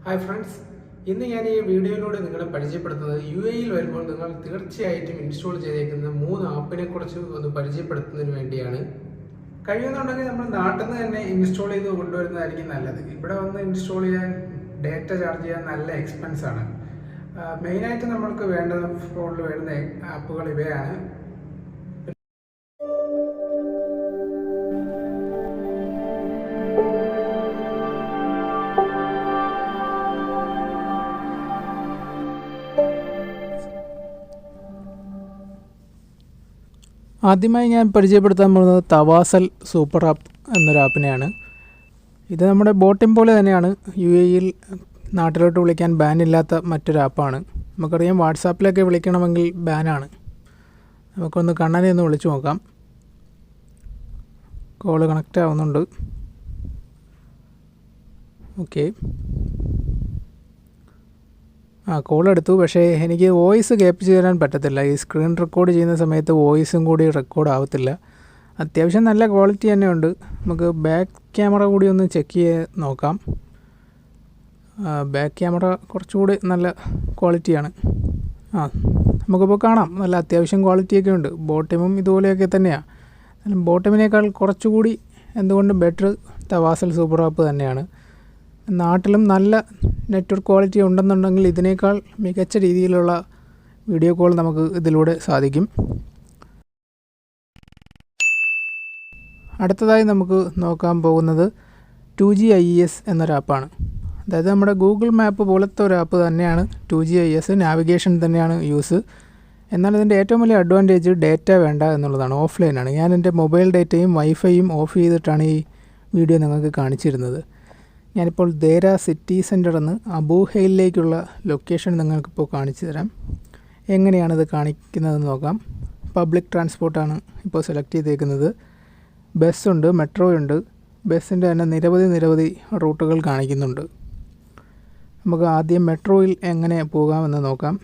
Hi friends, ഇന്ന് ഞാൻ ഈ വീഡിയോയിലൂടെ നിങ്ങളെ പരിചയപ്പെടുത്തുന്നത് UAE യിൽ വരുമ്പോൾ നിങ്ങൾ തീർച്ചയായിട്ടും ഇൻസ്റ്റാൾ ചെയ്തേക്കുന്ന 3 ആപ്പിനെ കുറിച്ച് ഒന്ന് പരിചയപ്പെടുത്തുന്നതിന് വേണ്ടിയാണ്. കഴിയുന്നുണ്ടെങ്കിൽ നമ്മൾ നാട്ടിൽ നിന്ന് തന്നെ ഇൻസ്റ്റാൾ ചെയ്ത് കൊണ്ടുവരുന്നതായിരിക്കും നല്ലത്. ഇവിടെ വന്ന് ഇൻസ്റ്റാൾ ചെയ്യാൻ ഡേറ്റ ചാർജ് ചെയ്യാൻ നല്ല എക്സ്പെൻസ് ആണ്. മെയിനായിട്ട് നമ്മൾക്ക് വേണ്ട ഫോണിൽ വരുന്ന ആപ്പുകൾ ഇവയാണ്. ആദ്യമായി ഞാൻ പരിചയപ്പെടുത്താൻ പോകുന്നത് തവാസൽ സൂപ്പർ ആപ്പ് എന്നൊരു ആപ്പിനെയാണ്. ഇത് നമ്മുടെ ബോട്ടിം പോലെ തന്നെയാണ്. UAE നാട്ടിലോട്ട് വിളിക്കാൻ ബാനില്ലാത്ത മറ്റൊരു ആപ്പാണ്. നമുക്കറിയാം വാട്സാപ്പിലൊക്കെ വിളിക്കണമെങ്കിൽ ബാനാണ്. നമുക്കൊന്ന് കണ്ണനെ ഒന്ന് വിളിച്ചു നോക്കാം. കോള് കണക്റ്റ് ആവുന്നുണ്ട്. ഓക്കെ, കോൾ എടുത്തു. പക്ഷേ എനിക്ക് വോയിസ് കേൾപ്പിച്ച് തരാൻ പറ്റത്തില്ല. ഈ സ്ക്രീൻ റെക്കോർഡ് ചെയ്യുന്ന സമയത്ത് വോയിസും കൂടി റെക്കോർഡ് ആവത്തില്ല. അത്യാവശ്യം നല്ല ക്വാളിറ്റി തന്നെയുണ്ട്. നമുക്ക് ബാക്ക് ക്യാമറ കൂടി ഒന്ന് ചെക്ക് ചെയ്ത് നോക്കാം. ബാക്ക് ക്യാമറ കുറച്ചുകൂടി നല്ല ക്വാളിറ്റിയാണ്. നമുക്കിപ്പോൾ കാണാം, നല്ല അത്യാവശ്യം ക്വാളിറ്റിയൊക്കെ ഉണ്ട്. ബോട്ടിമും ഇതുപോലെയൊക്കെ തന്നെയാണ്. ബോട്ടിമിനേക്കാൾ കുറച്ചുകൂടി എന്തുകൊണ്ടും ബെറ്റർ തവാസൽ സൂപ്പർ ആപ്പ് തന്നെയാണ്. നാട്ടിലും നല്ല നെറ്റ്വർക്ക് ക്വാളിറ്റി ഉണ്ടെന്നുണ്ടെങ്കിൽ ഇതിനേക്കാൾ മികച്ച രീതിയിലുള്ള വീഡിയോ കോൾ നമുക്ക് ഇതിലൂടെ സാധിക്കും. അടുത്തതായി നമുക്ക് നോക്കാൻ പോകുന്നത് 2GIS എന്നൊരു ആപ്പാണ്. അതായത് നമ്മുടെ ഗൂഗിൾ മാപ്പ് പോലത്തെ ഒരു ആപ്പ് തന്നെയാണ് 2GIS. നാവിഗേഷൻ തന്നെയാണ് യൂസ്. എന്നാൽ ഇതിൻ്റെ ഏറ്റവും വലിയ അഡ്വാൻറ്റേജ് ഡേറ്റ വേണ്ട എന്നുള്ളതാണ്. ഓഫ്ലൈനാണ്. ഞാൻ എൻ്റെ മൊബൈൽ ഡേറ്റയും വൈഫൈയും ഓഫ് ചെയ്തിട്ടാണ് ഈ വീഡിയോ നിങ്ങൾക്ക് കാണിച്ചിരുന്നത്. ഞാനിപ്പോൾ ദേര സിറ്റി സെൻറ്ററിൽ നിന്ന് അബൂഹയിലേക്കുള്ള ലൊക്കേഷൻ നിങ്ങൾക്കിപ്പോൾ കാണിച്ചു തരാം. എങ്ങനെയാണിത് കാണിക്കുന്നതെന്ന് നോക്കാം. പബ്ലിക് ട്രാൻസ്പോർട്ടാണ് ഇപ്പോൾ സെലക്ട് ചെയ്തേക്കുന്നത്. ബസ്സുണ്ട്, മെട്രോ ഉണ്ട്. ബസ്സിൻ്റെ തന്നെ നിരവധി റൂട്ടുകൾ കാണിക്കുന്നുണ്ട്. നമുക്ക് ആദ്യം മെട്രോയിൽ എങ്ങനെ പോകാമെന്ന് നോക്കാം.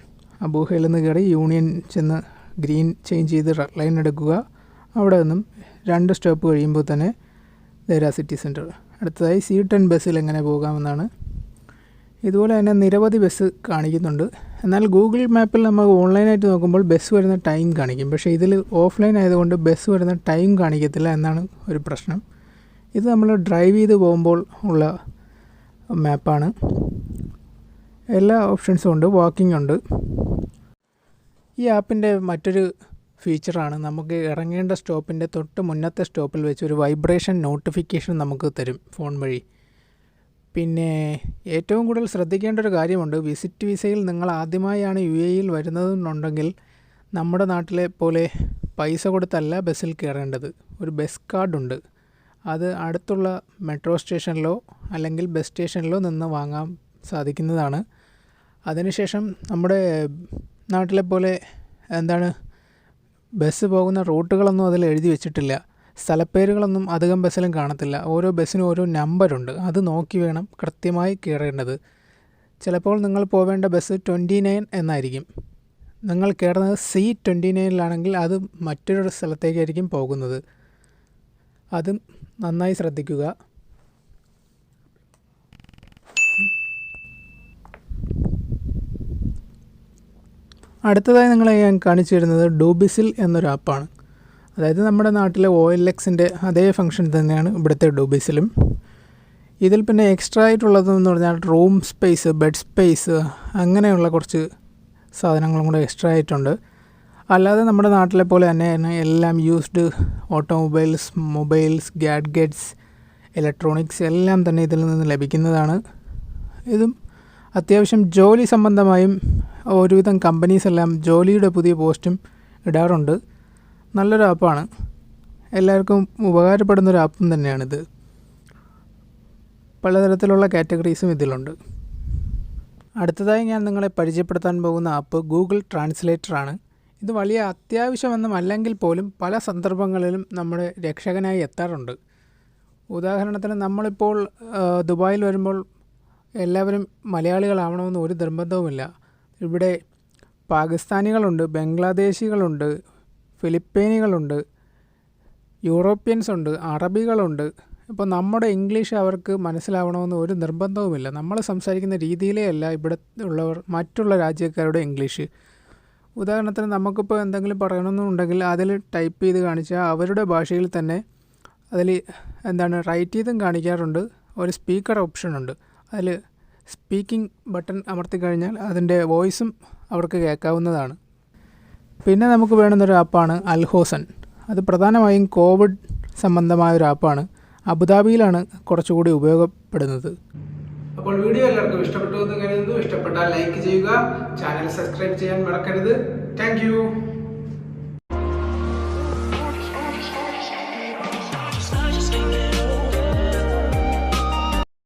അബൂഹയിൽ നിന്ന് കയറി യൂണിയൻ ചെന്ന് ഗ്രീൻ ചേഞ്ച് ചെയ്ത് റെഡ് ലൈൻ എടുക്കുക. അവിടെ നിന്നും 2 സ്റ്റോപ്പ് കഴിയുമ്പോൾ തന്നെ ദേര സിറ്റി സെൻറ്റർ. അടുത്തതായി C10 ബസ്സിൽ എങ്ങനെ പോകാമെന്നാണ്. ഇതുപോലെ തന്നെ നിരവധി ബസ് കാണിക്കുന്നുണ്ട്. എന്നാൽ ഗൂഗിൾ മാപ്പിൽ നമ്മൾ ഓൺലൈനായിട്ട് നോക്കുമ്പോൾ ബസ് വരുന്ന ടൈം കാണിക്കും. പക്ഷേ ഇതിൽ ഓഫ്ലൈൻ ആയതുകൊണ്ട് ബസ് വരുന്ന ടൈം കാണിക്കത്തില്ല എന്നാണ് ഒരു പ്രശ്നം. ഇത് നമ്മൾ ഡ്രൈവ് ചെയ്ത് പോകുമ്പോൾ ഉള്ള മാപ്പാണ്. എല്ലാ ഓപ്ഷൻസും ഉണ്ട്. വാക്കിംഗ് ഉണ്ട്. ഈ ആപ്പിൻ്റെ മറ്റൊരു ഫീച്ചറാണ്, നമുക്ക് ഇറങ്ങേണ്ട സ്റ്റോപ്പിൻ്റെ തൊട്ട് മുന്നത്തെ സ്റ്റോപ്പിൽ വെച്ച് ഒരു വൈബ്രേഷൻ നോട്ടിഫിക്കേഷൻ നമുക്ക് തരും ഫോൺ വഴി. പിന്നെ ഏറ്റവും കൂടുതൽ ശ്രദ്ധിക്കേണ്ട ഒരു കാര്യമുണ്ട്. വിസിറ്റ് വിസയിൽ നിങ്ങൾ ആദ്യമായാണ് UAE വരുന്നതെന്നുണ്ടെങ്കിൽ നമ്മുടെ നാട്ടിലെ പോലെ പൈസ കൊടുത്തല്ല ബസ്സിൽ കയറേണ്ടത്. ഒരു ബസ് കാർഡുണ്ട്. അത് അടുത്തുള്ള മെട്രോ സ്റ്റേഷനിലോ അല്ലെങ്കിൽ ബസ് സ്റ്റേഷനിലോ നിന്ന് വാങ്ങാൻ സാധിക്കുന്നതാണ്. അതിനുശേഷം നമ്മുടെ നാട്ടിലെ പോലെ ബസ് പോകുന്ന റൂട്ടുകളൊന്നും അതിൽ എഴുതി വെച്ചിട്ടില്ല. സ്ഥലപ്പേരുകളൊന്നും അധികം ബസ്സിലും കാണത്തില്ല. ഓരോ ബസ്സിനും ഓരോ നമ്പറുണ്ട്. അത് നോക്കി വേണം കൃത്യമായി കയറേണ്ടത്. ചിലപ്പോൾ നിങ്ങൾ പോവേണ്ട ബസ് 29 എന്നായിരിക്കും. നിങ്ങൾ കയറുന്നത് C29 അത് മറ്റൊരു സ്ഥലത്തേക്കായിരിക്കും പോകുന്നത്. അതും നന്നായി ശ്രദ്ധിക്കുക. അടുത്തതായി നിങ്ങളെ ഞാൻ കാണിച്ചു തരുന്നത് Dubizzle എന്നൊരു ആപ്പാണ്. അതായത് നമ്മുടെ നാട്ടിലെ OLXൻ്റെ അതേ ഫംഗ്ഷൻ തന്നെയാണ് ഇവിടുത്തെ Dubizzleലും. ഇതിൽ പിന്നെ എക്സ്ട്രാ ആയിട്ടുള്ളതെന്ന് പറഞ്ഞാൽ റൂം സ്പേസ്, ബെഡ് സ്പേസ്, അങ്ങനെയുള്ള കുറച്ച് സാധനങ്ങളും കൂടെ എക്സ്ട്രാ ആയിട്ടുണ്ട്. അല്ലാതെ നമ്മുടെ നാട്ടിലെ പോലെ തന്നെ എല്ലാം used automobiles, mobiles, gadgets, electronics എല്ലാം തന്നെ ഇതിൽ നിന്ന് ലഭിക്കുന്നതാണ്. ഇതും അത്യാവശ്യം ജോലി സംബന്ധമായും ഒരുവിധം കമ്പനീസ് എല്ലാം ജോലിയുടെ പുതിയ പോസ്റ്റും ഇടാറുണ്ട്. നല്ലൊരു ആപ്പാണ്. എല്ലാവർക്കും ഉപകാരപ്പെടുന്നൊരു ആപ്പും തന്നെയാണിത്. പലതരത്തിലുള്ള കാറ്റഗറീസും ഇതിലുണ്ട്. അടുത്തതായി ഞാൻ നിങ്ങളെ പരിചയപ്പെടുത്താൻ പോകുന്ന ആപ്പ് ഗൂഗിൾ ട്രാൻസ്ലേറ്ററാണ്. ഇത് വലിയ അത്യാവശ്യമൊന്നും അല്ലെങ്കിൽ പോലും പല സന്ദർഭങ്ങളിലും നമ്മുടെ രക്ഷകനായി എത്താറുണ്ട്. ഉദാഹരണത്തിന് നമ്മളിപ്പോൾ ദുബായിൽ വരുമ്പോൾ എല്ലാവരും മലയാളികളാവണമെന്ന് ഒരു നിർബന്ധവുമില്ല. ഇവിടെ പാകിസ്ഥാനികളുണ്ട്, ബംഗ്ലാദേശികളുണ്ട്, ഫിലിപ്പീനികളുണ്ട്, യൂറോപ്യൻസ് ഉണ്ട്, അറബികളുണ്ട്, ഇപ്പോൾ നമ്മുടെ ഇംഗ്ലീഷ് അവർക്ക് മനസ്സിലാവണമെന്ന് ഒരു നിർബന്ധവുമില്ല. നമ്മൾ സംസാരിക്കുന്ന രീതിയിലേ അല്ല ഇവിടെ ഉള്ളവർ മറ്റുള്ള രാജ്യക്കാരുടെ ഇംഗ്ലീഷ്. ഉദാഹരണത്തിന് നമുക്കിപ്പോൾ എന്തെങ്കിലും പറയണമെന്നുണ്ടെങ്കിൽ അതിൽ ടൈപ്പ് ചെയ്ത് കാണിച്ചാൽ അവരുടെ ഭാഷയിൽ തന്നെ അതിൽ റൈറ്റ് ചെയ്തും കാണിക്കാറുണ്ട്. ഒരു സ്പീക്കർ ഓപ്ഷനുണ്ട്. അതിൽ സ്പീക്കിംഗ് ബട്ടൺ അമർത്തി കഴിഞ്ഞാൽ അതിൻ്റെ വോയിസും അവർക്ക് കേൾക്കാവുന്നതാണ്. പിന്നെ നമുക്ക് വേണ്ടുന്നൊരു ആപ്പാണ് അൽഹോസൻ. അത് പ്രധാനമായും കോവിഡ് സംബന്ധമായൊരു ആപ്പാണ്. അബുദാബിയിലാണ് കുറച്ചുകൂടി ഉപയോഗപ്പെടുന്നത്. അപ്പോൾ വീഡിയോ എല്ലാവർക്കും ഇഷ്ടപ്പെട്ടു എന്ന് കരുതുന്നു. ഇഷ്ടപ്പെട്ടാൽ ലൈക്ക് ചെയ്യുക, ചാനൽ സബ്സ്ക്രൈബ് ചെയ്യാൻ മറക്കരുത്. താങ്ക്